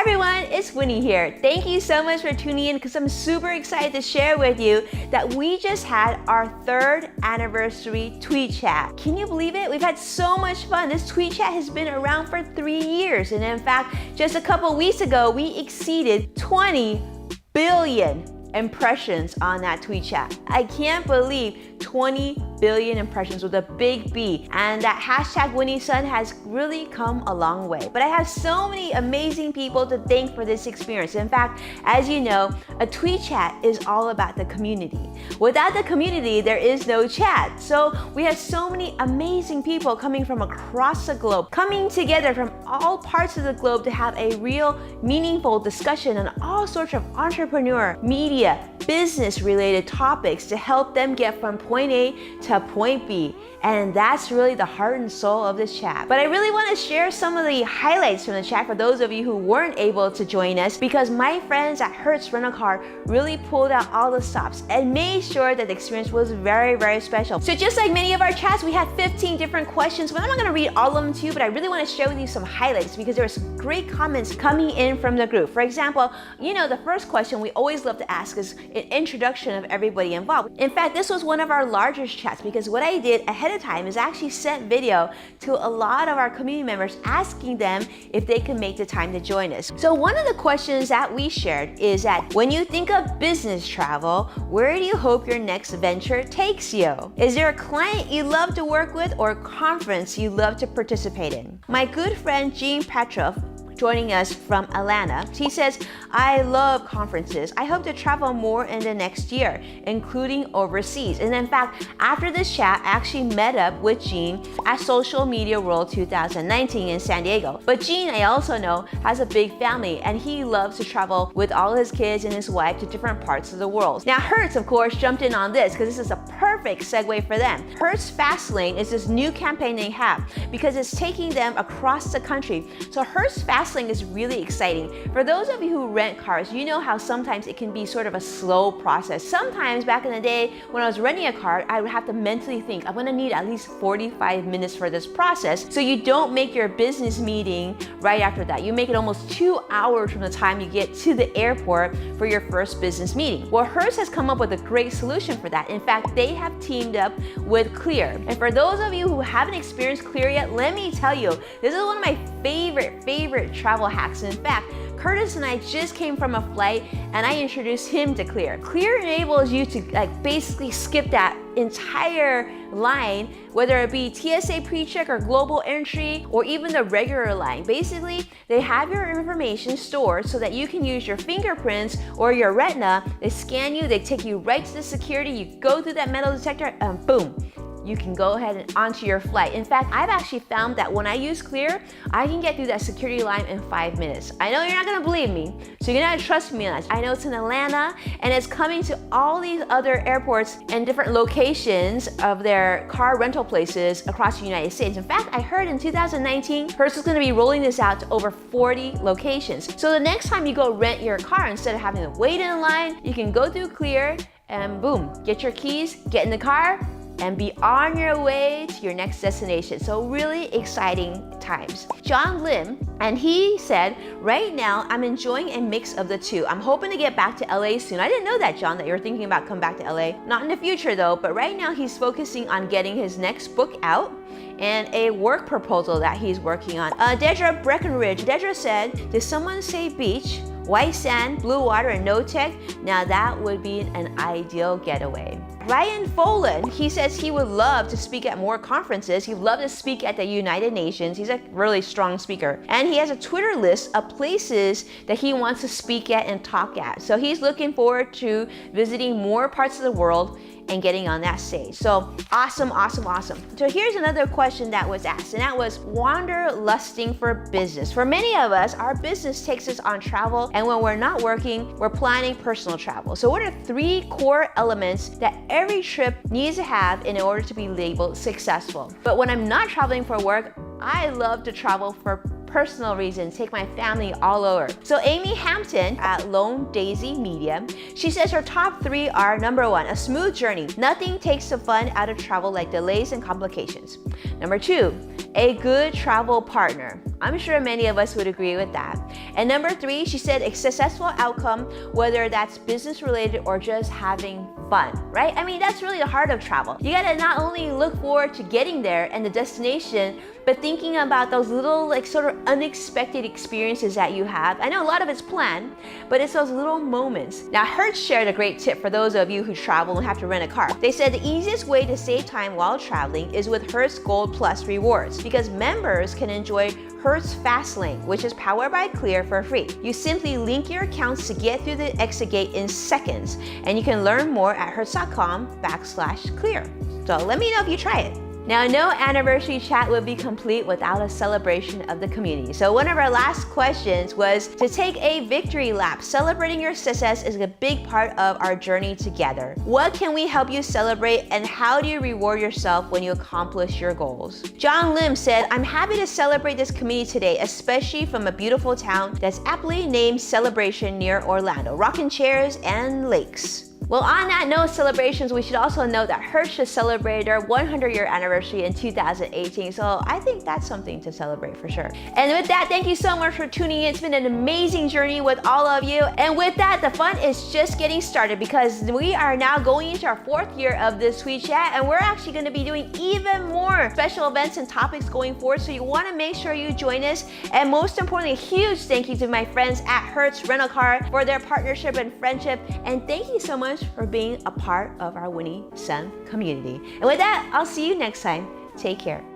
everyone, it's Winnie here. Thank you so much for tuning in because I'm super excited to share with you that we just had our 3rd anniversary tweet chat. Can you believe it? We've had so much fun. This tweet chat has been around for 3 years, and in fact, just a couple weeks ago, we exceeded 20 billion impressions on that tweet chat. I can't believe 20 billion impressions with a big B, and that hashtag WinnieSun has really come a long way. But I have so many amazing people to thank for this experience. In fact, as you know, a tweet chat is all about the community. Without the community, there is no chat. So we have so many amazing people coming from across the globe, coming together from all parts of the globe to have a real meaningful discussion on all sorts of entrepreneur, media, business related topics to help them get from point A to point B. And that's really the heart and soul of this chat. But I really want to share some of the highlights from the chat for those of you who weren't able to join us, because my friends at Hertz Rental Car really pulled out all the stops and made sure that the experience was very, very special. So just like many of our chats, we had 15 different questions, but I'm not going to read all of them to you, but I really want to share with you some highlights because there were some great comments coming in from the group. For example, you know, the first question we always love to ask is an introduction of everybody involved. In fact, this was one of our largest chats because what I did ahead of time is actually sent video to a lot of our community members asking them if they can make the time to join us. So one of the questions that we shared is that when you think of business travel, where do you hope your next venture takes you? Is there a client you love to work with or a conference you love to participate in? My good friend Jean Petrov, joining us from Atlanta, he says, I love conferences. I hope to travel more in the next year, including overseas. And in fact, after this chat, I actually met up with Jean at Social Media World 2019 in San Diego. But Jean, I also know, has a big family and he loves to travel with all his kids and his wife to different parts of the world. Now, Hertz, of course, jumped in on this because this is a perfect segue for them. Hertz Fastlane is this new campaign they have because it's taking them across the country. So Hertz Fastlane is really exciting. For those of you who rent cars, you know how sometimes it can be sort of a slow process. Sometimes back in the day when I was renting a car, I would have to mentally think, I'm gonna need at least 45 minutes for this process. So you don't make your business meeting right after that. You make it almost 2 hours from the time you get to the airport for your first business meeting. Well, Hertz has come up with a great solution for that. In fact, they have teamed up with Clear. And for those of you who haven't experienced Clear yet, let me tell you, this is one of my favorite travel hacks. In fact, Curtis and I just came from a flight and I introduced him to Clear. Clear enables you to basically skip that entire line, whether it be TSA pre-check or global entry or even the regular line. Basically, they have your information stored so that you can use your fingerprints or your retina. They scan you, they take you right to the security, you go through that metal detector and boom, you can go ahead and onto your flight. In fact, I've actually found that when I use Clear, I can get through that security line in 5 minutes. I know you're not gonna believe me, so you're gonna trust me on that. I know it's in Atlanta, and it's coming to all these other airports and different locations of their car rental places across the United States. In fact, I heard in 2019, Hertz is gonna be rolling this out to over 40 locations. So the next time you go rent your car, instead of having to wait in line, you can go through Clear and boom, get your keys, get in the car, and be on your way to your next destination. So really exciting times. John Lim, and he said, right now I'm enjoying a mix of the two. I'm hoping to get back to LA soon. I didn't know that, John, that you're thinking about coming back to LA. Not in the future though, but right now he's focusing on getting his next book out and a work proposal that he's working on. Dedra Breckenridge, Dedra said, did someone say beach? White sand, blue water, and no tech? Now that would be an ideal getaway. Ryan Folan, he says he would love to speak at more conferences. He'd love to speak at the United Nations. He's a really strong speaker. And he has a Twitter list of places that he wants to speak at and talk at. So he's looking forward to visiting more parts of the world and getting on that stage. So awesome. So here's another question that was asked, and that was wanderlusting for business. For many of us, our business takes us on travel, and when we're not working, we're planning personal travel. So what are 3 core elements that every trip needs to have in order to be labeled successful? But when I'm not traveling for work, I love to travel for personal reasons, take my family all over. So Amy Hampton at Lone Daisy Media, she says her top 3 are: number 1, a smooth journey. Nothing takes the fun out of travel like delays and complications. Number 2, a good travel partner. I'm sure many of us would agree with that. And number 3, she said a successful outcome, whether that's business related or just having fun, right? I mean, that's really the heart of travel. You gotta not only look forward to getting there and the destination, but thinking about those little sort of unexpected experiences that you have. I know a lot of it's planned, but it's those little moments. Now, Hertz shared a great tip for those of you who travel and have to rent a car. They said the easiest way to save time while traveling is with Hertz Gold Plus rewards, because members can enjoy Hertz Fastlane, which is powered by Clear for free. You simply link your accounts to get through the exit gate in seconds, and you can learn more at hertz.com/clear. So let me know if you try it. Now, no anniversary chat would be complete without a celebration of the community. So one of our last questions was to take a victory lap. Celebrating your success is a big part of our journey together. What can we help you celebrate, and how do you reward yourself when you accomplish your goals? John Lim said, I'm happy to celebrate this community today, especially from a beautiful town that's aptly named Celebration near Orlando. Rocking chairs and lakes. Well, on that note, celebrations, we should also note that Hertz just celebrated their 100-year anniversary in 2018, so I think that's something to celebrate for sure. And with that, thank you so much for tuning in. It's been an amazing journey with all of you. And with that, the fun is just getting started, because we are now going into our 4th year of this Tweetchat, and we're actually going to be doing even more special events and topics going forward, so you want to make sure you join us. And most importantly, a huge thank you to my friends at Hertz Rental Car for their partnership and friendship, and thank you so much for being a part of our Winnie Sun community. And with that, I'll see you next time. Take care.